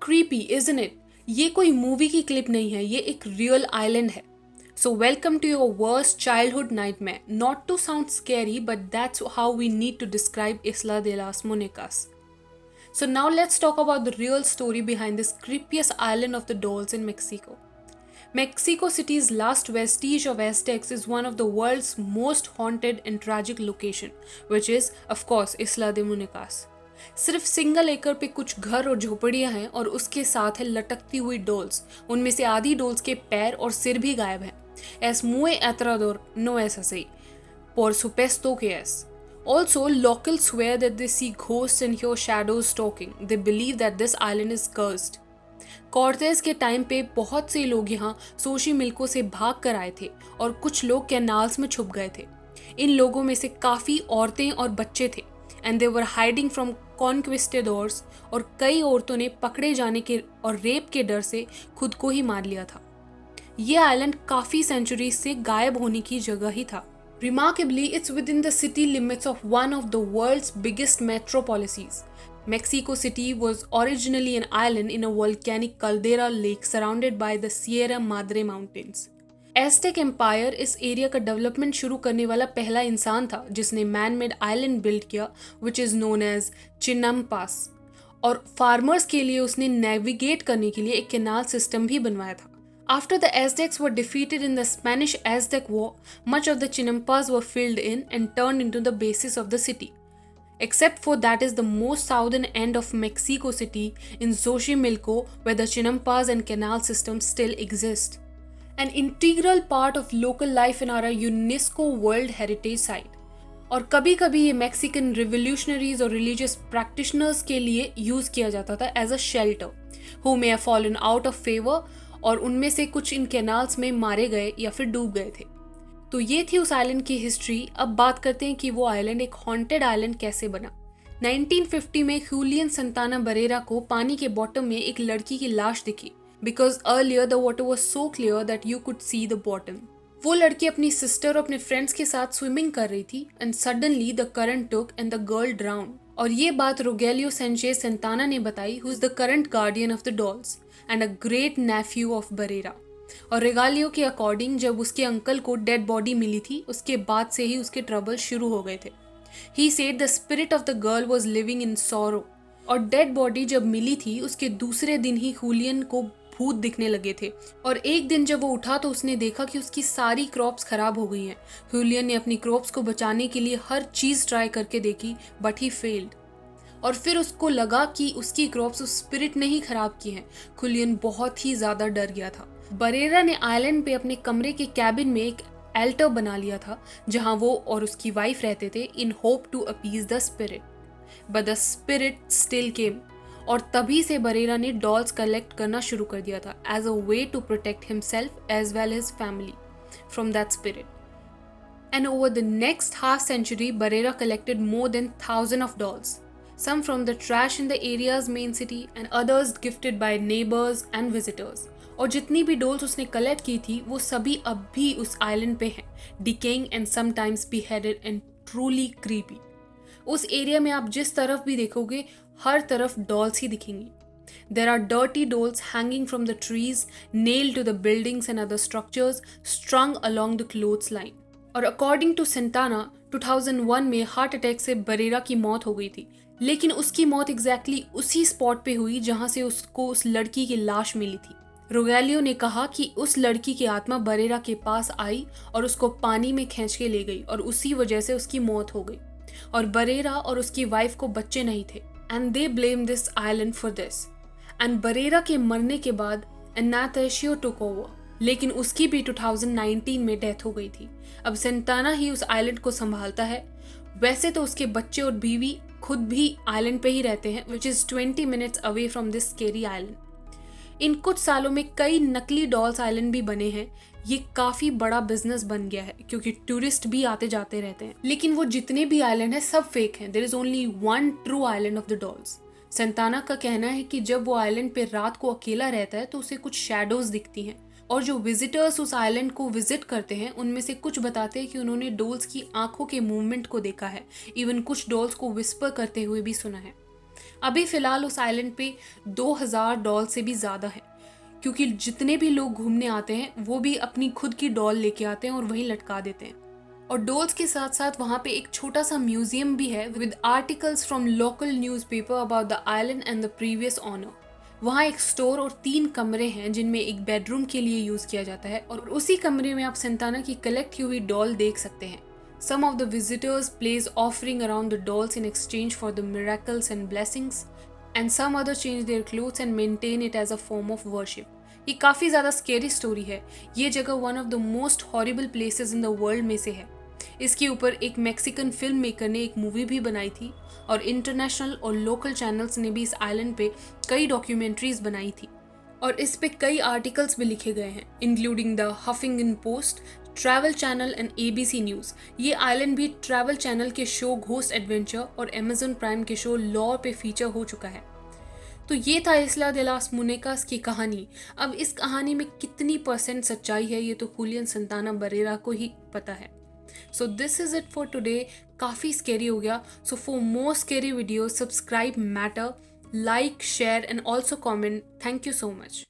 creepy, isn't it? ये कोई movie की क्लिप नहीं है, ये एक रियल आइलैंड है. So welcome to your worst childhood nightmare. Not to sound scary, but that's how we need to describe Isla de las Muñecas. So now let's talk about the real story behind this creepiest island of the dolls in Mexico. Mexico City's last vestige of Aztecs is one of the world's most haunted and tragic location, which is, of course, Isla de Muñecas. सिर्फ single एकड़ पे कुछ घर और झोपड़ियां हैं और उसके साथ है लटकती हुई डॉल्स. उनमें से आधी डॉल्स के पैर और सिर भी गायब हैं. Es muy aterrador, no es así. Por supuesto que es. Also, locals swear that they see ghosts and hear shadows stalking. They believe that this island is cursed. Cortez के टाइम पे बहुत से लोग यहाँ सोशीमिल्को से भाग कर आए थे और कुछ लोग कैनाल्स में छुप गए थे. इन लोगों में से काफ़ी औरतें और बच्चे थे and they were hiding from conquistadors. और कई औरतों ने पकड़े जाने के और रेप के डर से खुद को ही मार लिया था. ये आइलैंड काफ़ी सेंचुरीज से गायब होने की जगह ही था. Remarkably, it's within the city limits of one of the world's biggest metropolises. Mexico City was originally an island in a volcanic caldera lake surrounded by the Sierra Madre Mountains. Aztec Empire इस area का development शुरू करने वाला पहला इंसान था जिसने man made island build किया, which is known as Chinampas. और फार्मर्स के लिए उसने नेविगेट करने के लिए एक कैनाल सिस्टम भी बनवाया था. After the Aztecs were defeated in the Spanish Aztec War, much of the Chinampas were filled in and turned into the basis of the city. Except for that is the most southern end of Mexico City in Xochimilco, where the Chinampas and canal systems still exist. An integral part of local life in our UNESCO World Heritage Site. और कभी कभी ये Mexican revolutionaries और religious practitioners के लिए use किया जाता था as a shelter, who may have fallen out of favour. और उनमें से कुछ इन कैनाल्स में मारे गए या फिर डूब गए थे. तो ये थी उस आइलैंड की हिस्ट्री. अब बात करते हैं कि वो आइलैंड एक हॉन्टेड आइलैंड कैसे बना. 1950 में हुलियन संताना बरेरा को पानी के बॉटम में एक लड़की की लाश दिखी, because earlier the water was so clear that you could see the bottom. वो लड़की अपनी सिस्टर और अपने फ्रेंड्स के साथ स्विमिंग कर रही थी and suddenly the current took and the girl drown. और ये बात रोगेलियो सेंचेज सेंटाना ने बताई, who is the current guardian of the dolls and a great Neiphiu of Barrera. और रेगालियो के अकॉर्डिंग जब उसके अंकल को डेड बॉडी मिली थी उसके बाद से ही उसके ट्रबल शुरू हो गए थे. He said the spirit of the girl was living in sorrow. और डेड बॉडी जब मिली थी उसके दूसरे दिन ही हुलियन को भूत दिखने लगे थे. और एक दिन जब वो उठा तो उसने देखा कि उसकी सारी क्रॉप्स खराब हो गई हैं. हुलियन ने अपनी क्रॉप्स को बचाने के लिए हर चीज़ ट्राई करके देखी, बट ही फेल्ड. और फिर उसको लगा कि उसकी क्रॉप्स उस स्पिरिट ने ही खराब की हैं. हुलियन बहुत ही ज़्यादा डर गया था. बरेरा ने आइलैंड पे अपने कमरे के कैबिन में एक एल्टर बना लिया था जहाँ वो और उसकी वाइफ रहते थे, in hope to appease the spirit. But the spirit still came. और तभी से बरेरा ने डॉल्स कलेक्ट करना शुरू कर दिया था as a way to protect himself as well his family from that spirit. And over the next half century Barrera collected more than 1000 of dolls. Some from the trash in the area's main city and others gifted by neighbors and visitors. और जितनी भी dolls उसने collect की थी वो सभी अब भी उस आइलैंड पे हैं, decaying and sometimes beheaded and truly creepy. उस एरिया में आप जिस तरफ भी देखोगे हर तरफ डॉल्स ही दिखेंगी. There are dirty dolls hanging from the trees, nailed to the buildings and other structures, strung along the clothesline. और अकॉर्डिंग टू सेंटाना 2001 में हार्ट अटैक से बरेरा की मौत हो गई थी, लेकिन उसकी मौत एग्जैक्टली उसी स्पॉट पे हुई जहां से उसको उस लड़की की लाश मिली थी. रोगेलियो ने कहा कि उस लड़की की आत्मा बरेरा के पास आई और उसको पानी में खींच के ले गई और उसी वजह से उसकी मौत हो गई. और बरेरा और उसकी वाइफ को बच्चे नहीं थे and they blame this island for this. And Barrera के मरने के बाद एनाथेशियो टुक ओवर, लेकिन उसकी भी 2019 में डेथ हो गई थी. अब सेंटाना ही उस आइलैंड को संभालता है. वैसे तो उसके बच्चे और बीवी खुद भी आइलैंड पे ही रहते हैं, which is 20 minutes away from this scary island. इन कुछ सालों में कई नकली डॉल्स आइलैंड भी बने हैं. ये काफ़ी बड़ा बिजनेस बन गया है क्योंकि टूरिस्ट भी आते जाते रहते हैं. लेकिन वो जितने भी आइलैंड हैं सब फेक हैं. There is only one true island of the dolls. Santana का कहना है कि जब वो आइलैंड पे रात को अकेला रहता है तो उसे कुछ शैडोज दिखती हैं. और जो विजिटर्स उस आइलैंड को विजिट करते हैं उनमें से कुछ बताते हैं कि उन्होंने डॉल्स की आंखों के मूवमेंट को देखा है. इवन कुछ डॉल्स को विस्पर करते हुए भी सुना है. अभी फ़िलहाल उस आइलैंड पे 2000 डॉल से भी ज़्यादा है, क्योंकि जितने भी लोग घूमने आते हैं वो भी अपनी खुद की डॉल लेके आते हैं और वहीं लटका देते हैं। और डॉल्स के साथ साथ वहाँ पे एक छोटा सा म्यूजियम भी है with articles from local newspaper about the island and the previous owner. वहाँ एक स्टोर और 3 कमरे हैं जिनमें एक बेडरूम के लिए यूज़ किया जाता है, और उसी कमरे में आप सेंटाना की कलेक्ट की हुई डॉल देख सकते हैं। Some of the visitors place offering around the dolls in exchange for the miracles and blessings, and some other change their clothes and maintain it as a form of worship. ये काफ़ी ज़्यादा scary story है। ये जगह one of the most horrible places in the world में से है। इसके ऊपर एक मैक्सिकन फिल्म मेकर ने एक मूवी भी बनाई थी, और इंटरनेशनल और लोकल चैनल्स ने भी इस आइलैंड पे कई डॉक्यूमेंट्रीज बनाई थी, और इस पे कई आर्टिकल्स भी लिखे गए हैं, including the Huffington post, travel channel and ABC news. ये आइलैंड भी ट्रैवल चैनल के शो घोस्ट एडवेंचर और Amazon प्राइम के शो लॉ पे फीचर हो चुका है। तो ये था इस्ला दे लास मुनेकास की कहानी। अब इस कहानी में कितनी % सच्चाई है ये तो हुलियन संताना बरेरा को ही पता है। So this is it for today. काफ़ी स्केरी हो गया। So for more scary video subscribe matter, like, share and also comment. Thank you so much.